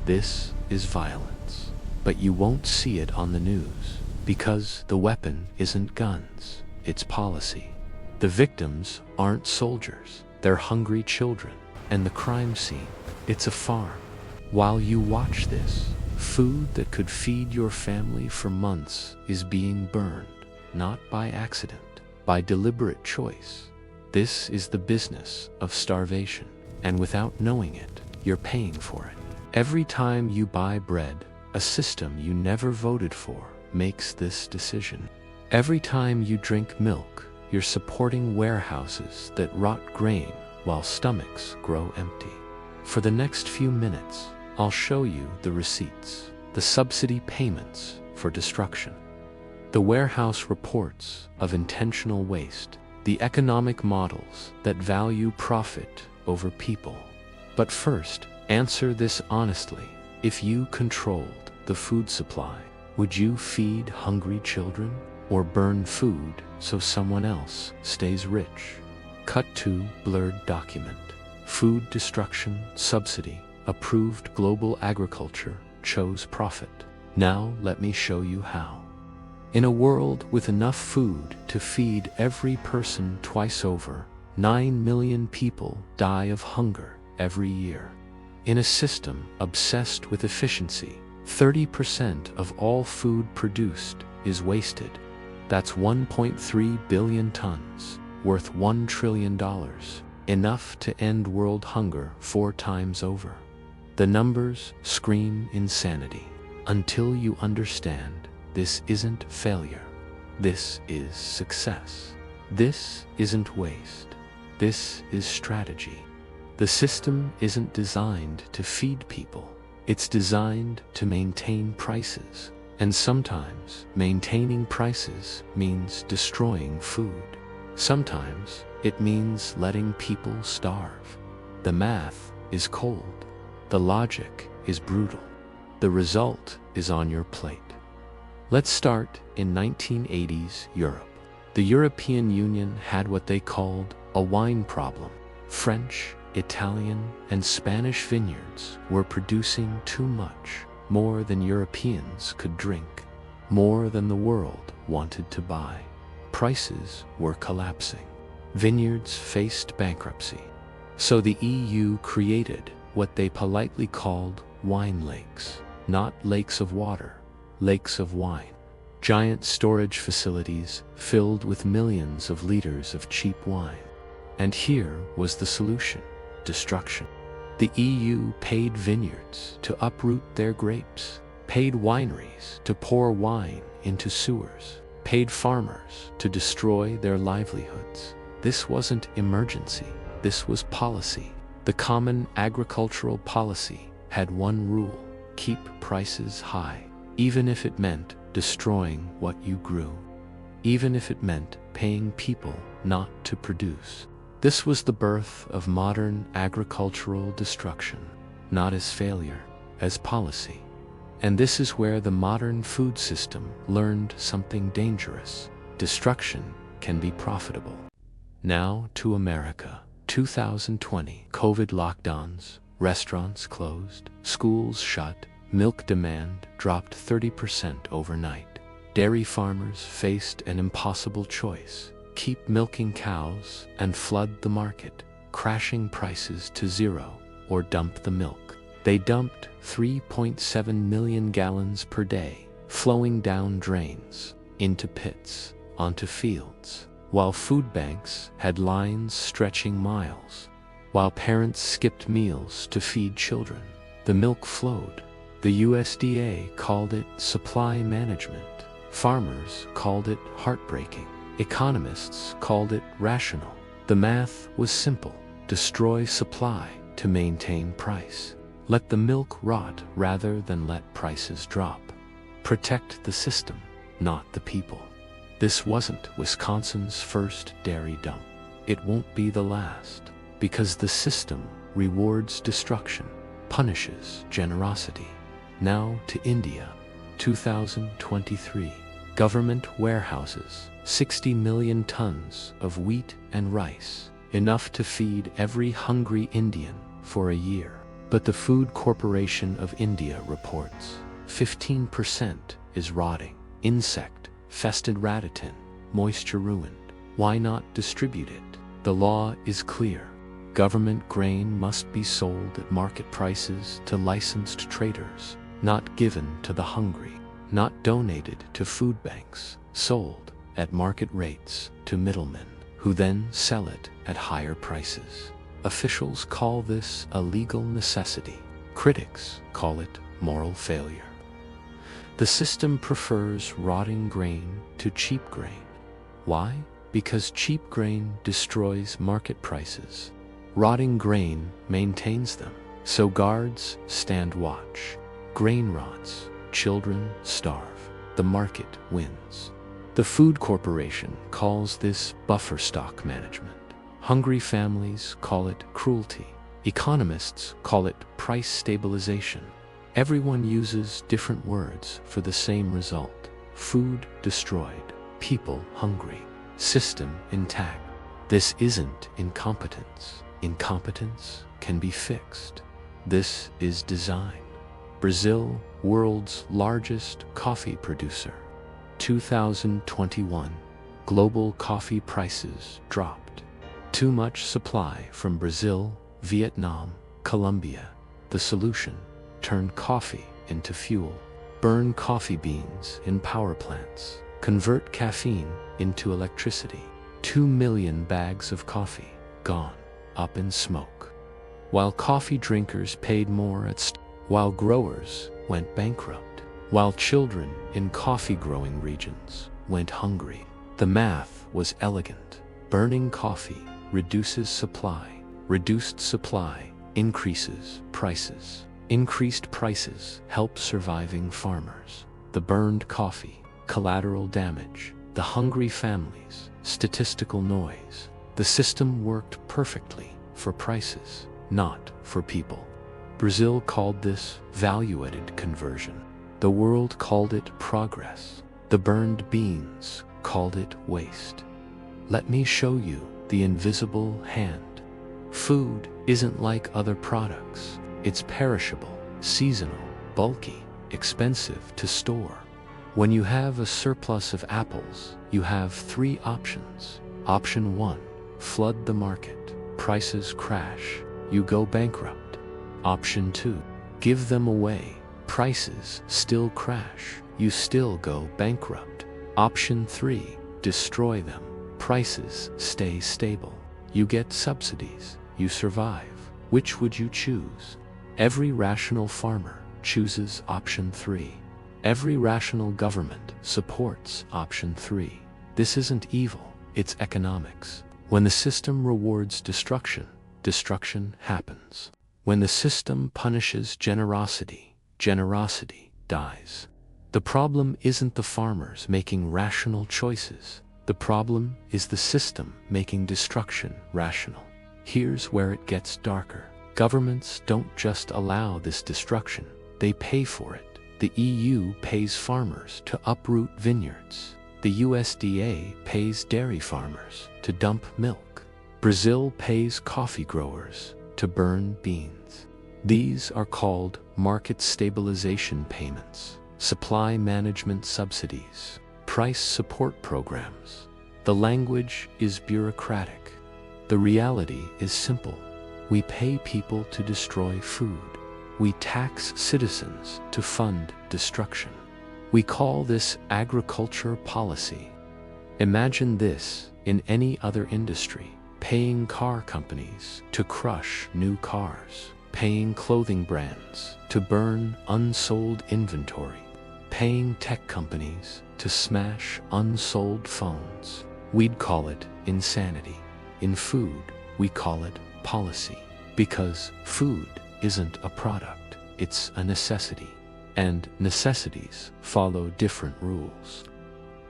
This is violence. But you won't see it on the news, because the weapon isn't guns, it's policy. The victims aren't soldiers, they're hungry children. And the crime scene, it's a farm. While you watch this, food that could feed your family for months is being burned, not by accident, by deliberate choice. This is the business of starvation, and without knowing it, you're paying for it. Every time you buy bread, a system you never voted for makes this decision. Every time you drink milk, you're supporting warehouses that rot grain while stomachs grow empty. For the next few minutes, I'll show you the receipts, the subsidy payments for destruction, the warehouse reports of intentional waste, the economic models that value profit over people. But first, answer this honestly. If you controlled the food supply, would you feed hungry children or burn food so someone else stays rich? Cut to blurred document. Food destruction subsidy. Approved global agriculture chose profit. Now let me show you how. In a world with enough food to feed every person twice over, 9 million people die of hunger every year. In a system obsessed with efficiency, 30% of all food produced is wasted. That's 1.3 billion tons, worth $1 trillion, enough to end world hunger 4 times over. The numbers scream insanity. Until you understand, this isn't failure. This is success. This isn't waste. This is strategy. The system isn't designed to feed people. It's designed to maintain prices. And sometimes maintaining prices means destroying food. Sometimes it means letting people starve. The math is cold. The logic is brutal. The result is on your plate. Let's start in 1980s Europe. The European Union had what they called a wine problem. French, Italian, and Spanish vineyards were producing too much, more than Europeans could drink, more than the world wanted to buy. Prices were collapsing. Vineyards faced bankruptcy. So the EU created what they politely called wine lakes. Not lakes of water, lakes of wine. Giant storage facilities filled with millions of liters of cheap wine. And here was the solution: destruction. The EU paid vineyards to uproot their grapes, paid wineries to pour wine into sewers, paid farmers to destroy their livelihoods. This wasn't emergency, this was policy. The common agricultural policy had one rule: keep prices high, even if it meant destroying what you grew, even if it meant paying people not to produce. This was the birth of modern agricultural destruction, not as failure, as policy. And this is where the modern food system learned something dangerous. Destruction can be profitable. Now to America. 2020. COVID lockdowns, restaurants closed, schools shut, milk demand dropped 30% overnight. Dairy farmers faced an impossible choice: keep milking cows and flood the market, crashing prices to zero, or dump the milk. They dumped 3.7 million gallons per day, flowing down drains, into pits, onto fields, while food banks had lines stretching miles. While parents skipped meals to feed children, the milk flowed. The USDA called it supply management. Farmers called it heartbreaking. Economists called it rational. The math was simple: destroy supply to maintain price. Let the milk rot rather than let prices drop. Protect the system, not the people. This wasn't Wisconsin's first dairy dump. It won't be the last, because the system rewards destruction, punishes generosity. Now to India. 2023. Government warehouses, 60 million tons of wheat and rice, enough to feed every hungry Indian for a year. But the Food Corporation of India reports 15% is rotting, insect-fested ratatin, moisture ruined. Why not distribute it? The law is clear. Government grain must be sold at market prices to licensed traders, not given to the hungry, not donated to food banks, sold at market rates to middlemen, who then sell it at higher prices. Officials call this a legal necessity. Critics call it moral failure. The system prefers rotting grain to cheap grain. Why? Because cheap grain destroys market prices. Rotting grain maintains them. So guards stand watch. Grain rots. Children starve. The market wins. The Food Corporation calls this buffer stock management. Hungry families call it cruelty. Economists call it price stabilization. Everyone uses different words for the same result. Food destroyed. People hungry. System intact. This isn't incompetence. Incompetence can be fixed. This is design. Brazil, world's largest coffee producer. 2021, global coffee prices dropped. Too much supply from Brazil, Vietnam, Colombia. The solution: turn coffee into fuel. Burn coffee beans in power plants. Convert caffeine into electricity. 2 million bags of coffee gone, up in smoke. While coffee drinkers paid more while growers went bankrupt, while children in coffee-growing regions went hungry. The math was elegant. Burning coffee reduces supply. Reduced supply increases prices. Increased prices help surviving farmers. The burned coffee, collateral damage. The hungry families, statistical noise. The system worked perfectly for prices, not for people. Brazil called this value-added conversion. The world called it progress. The burned beans called it waste. Let me show you the invisible hand. Food isn't like other products. It's perishable, seasonal, bulky, expensive to store. When you have a surplus of apples, you have 3 options. Option 1, flood the market. Prices crash. You go bankrupt. Option 2, give them away. Prices still crash. You still go bankrupt. Option 3, destroy them. Prices stay stable. You get subsidies. You survive. Which would you choose? Every rational farmer chooses option 3. Every rational government supports option 3. This isn't evil, it's economics. When the system rewards destruction, destruction happens. When the system punishes generosity, generosity dies. The problem isn't the farmers making rational choices. The problem is the system making destruction rational. Here's where it gets darker. Governments don't just allow this destruction, they pay for it. The EU pays farmers to uproot vineyards. The USDA pays dairy farmers to dump milk. Brazil pays coffee growers to burn beans. These are called market stabilization payments, supply management subsidies, price support programs. The language is bureaucratic. The reality is simple. We pay people to destroy food. We tax citizens to fund destruction. We call this agriculture policy. Imagine this in any other industry: paying car companies to crush new cars, paying clothing brands to burn unsold inventory, paying tech companies to smash unsold phones. We'd call it insanity. In food, we call it policy, because food isn't a product, it's a necessity. And necessities follow different rules.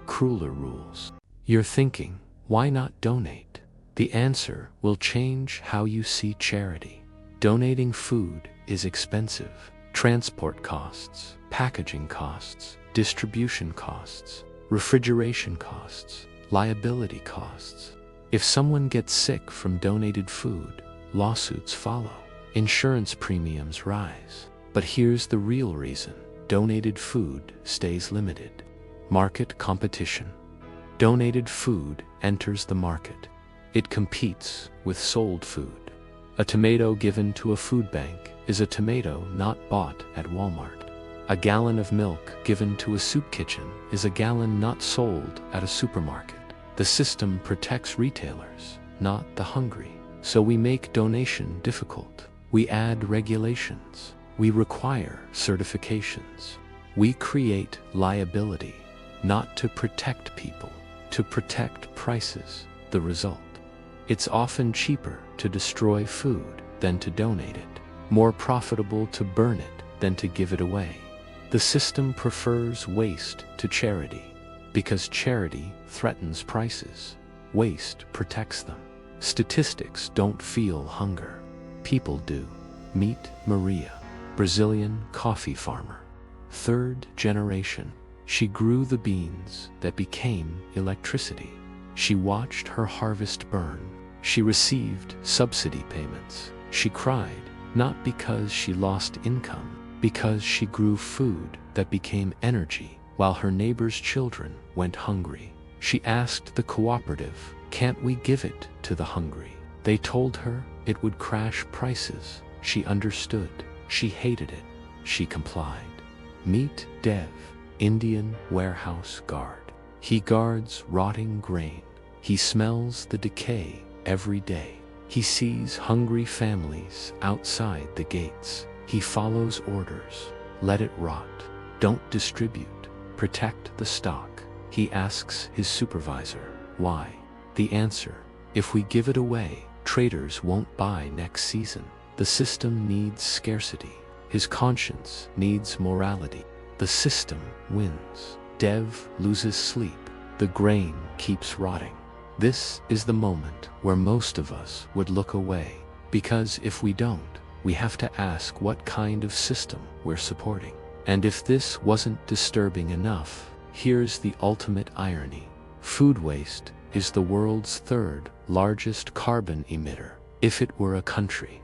Crueler rules. You're thinking, why not donate? The answer will change how you see charity. Donating food is expensive. Transport costs, packaging costs, distribution costs, refrigeration costs, liability costs. If someone gets sick from donated food, lawsuits follow. Insurance premiums rise. But here's the real reason. Donated food stays limited. Market competition. Donated food enters the market. It competes with sold food. A tomato given to a food bank is a tomato not bought at Walmart. A gallon of milk given to a soup kitchen is a gallon not sold at a supermarket. The system protects retailers, not the hungry. So we make donation difficult. We add regulations. We require certifications. We create liability, not to protect people, to protect prices. The result: it's often cheaper to destroy food than to donate it, more profitable to burn it than to give it away. The system prefers waste to charity, because charity threatens prices. Waste protects them. Statistics don't feel hunger. People do. Meet Maria, Brazilian coffee farmer. 3rd generation. She grew the beans that became electricity. She watched her harvest burn. She received subsidy payments. She cried, not because she lost income, because she grew food that became energy while her neighbor's children went hungry. She asked the cooperative, "Can't we give it to the hungry?" They told her it would crash prices. She understood. She hated it. She complied. Meet Dev, Indian warehouse guard. He guards rotting grain. He smells the decay every day. He sees hungry families outside the gates. He follows orders. Let it rot. Don't distribute. Protect the stock. He asks his supervisor, why? The answer: if we give it away, traders won't buy next season. The system needs scarcity. His conscience needs morality. The system wins. Dev loses sleep. The grain keeps rotting. This is the moment where most of us would look away, because if we don't, we have to ask what kind of system we're supporting. And if this wasn't disturbing enough, here's the ultimate irony. Food waste is the world's 3rd largest carbon emitter. If it were a country.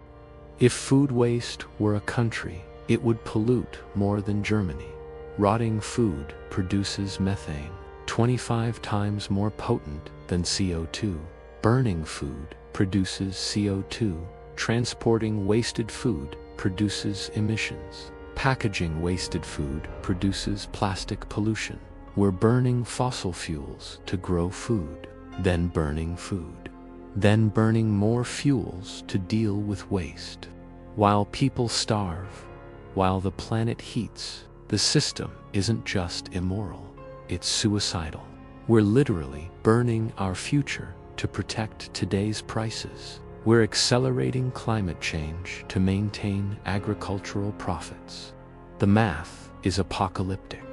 If food waste were a country, it would pollute more than Germany. Rotting food produces methane, 25 times more potent than CO2. Burning food produces CO2. Transporting wasted food produces emissions. Packaging wasted food produces plastic pollution. We're burning fossil fuels to grow food, then burning food, then burning more fuels to deal with waste. While people starve, while the planet heats, the system isn't just immoral, it's suicidal. We're literally burning our future to protect today's prices. We're accelerating climate change to maintain agricultural profits. The math is apocalyptic.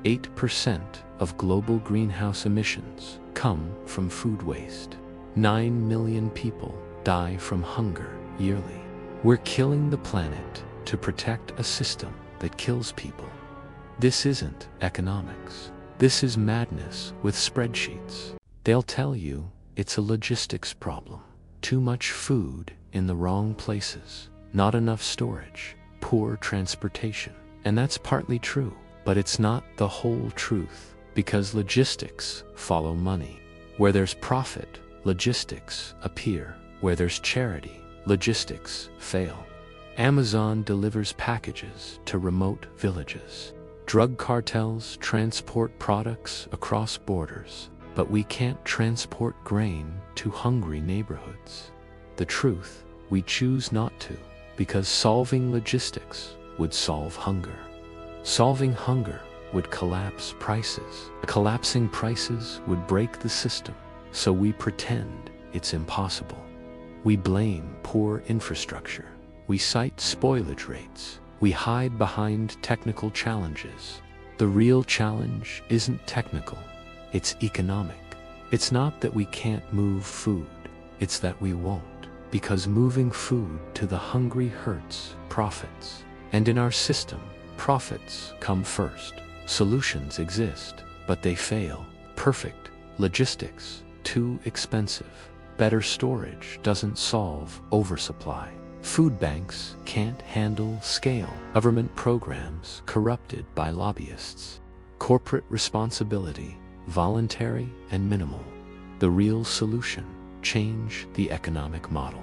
8% of global greenhouse emissions come from food waste. 9 million people die from hunger yearly. We're killing the planet to protect a system that kills people. This isn't economics. This is madness with spreadsheets. They'll tell you it's a logistics problem. Too much food in the wrong places, not enough storage, poor transportation. And that's partly true, but it's not the whole truth, because logistics follow money. Where there's profit, logistics appear. Where there's charity, logistics fail. Amazon delivers packages to remote villages. Drug cartels transport products across borders, but we can't transport grain to hungry neighborhoods. The truth, we choose not to, because solving logistics would solve hunger. Solving hunger would collapse prices. Collapsing prices would break the system, so we pretend it's impossible. We blame poor infrastructure. We cite spoilage rates. We hide behind technical challenges. The real challenge isn't technical, it's economic. It's not that we can't move food, it's that we won't, because moving food to the hungry hurts profits. And in our system, profits come first. Solutions exist, but they fail. Perfect logistics, too expensive. Better storage doesn't solve oversupply. Food banks can't handle scale. Government programs corrupted by lobbyists. Corporate responsibility, voluntary and minimal. The real solution: change the economic model.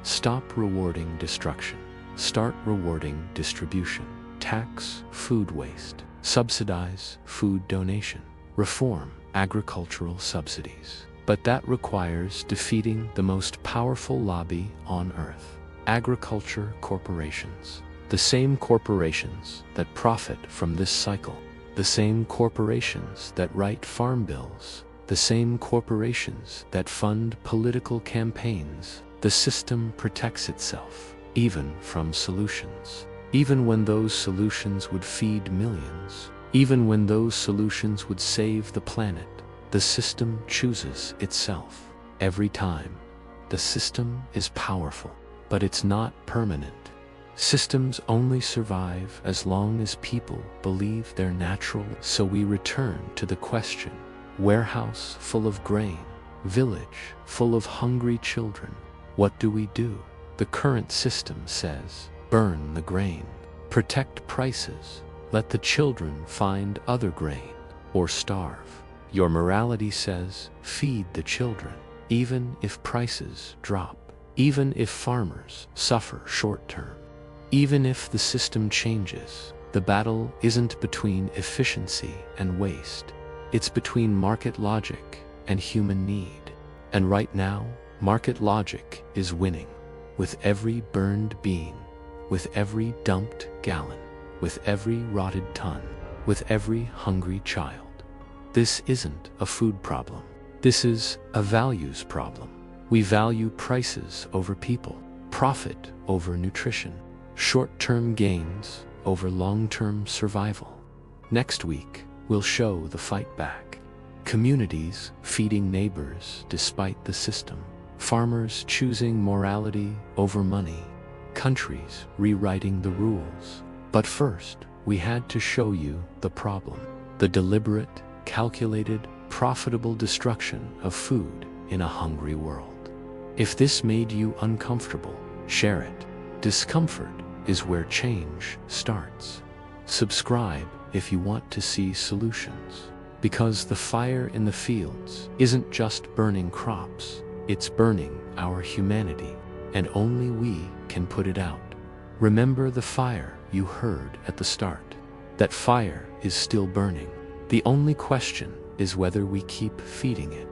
Stop rewarding destruction. Start rewarding distribution. Tax food waste. Subsidize food donation. Reform agricultural subsidies. But that requires defeating the most powerful lobby on earth: agriculture corporations. The same corporations that profit from this cycle. The same corporations that write farm bills. The same corporations that fund political campaigns. The system protects itself, even from solutions. Even when those solutions would feed millions. Even when those solutions would save the planet. The system chooses itself. Every time. The system is powerful, but it's not permanent. Systems only survive as long as people believe they're natural. So we return to the question: warehouse full of grain, village full of hungry children. What do we do? The current system says, burn the grain, protect prices, let the children find other grain, or starve. Your morality says, feed the children, even if prices drop, even if farmers suffer short term, even if the system changes. The battle isn't between efficiency and waste. It's between market logic and human need. And right now, market logic is winning. With every burned bean, with every dumped gallon, with every rotted ton, with every hungry child. This isn't a food problem. This is a values problem. We value prices over people, profit over nutrition, short-term gains over long-term survival. Next week, we'll show the fight back. Communities feeding neighbors despite the system. Farmers choosing morality over money. Countries rewriting the rules. But first, we had to show you the problem. The deliberate, calculated, profitable destruction of food in a hungry world. If this made you uncomfortable, share it. Discomfort is where change starts. Subscribe if you want to see solutions. Because the fire in the fields isn't just burning crops, it's burning our humanity, and only we can put it out. Remember the fire you heard at the start. That fire is still burning. The only question is whether we keep feeding it.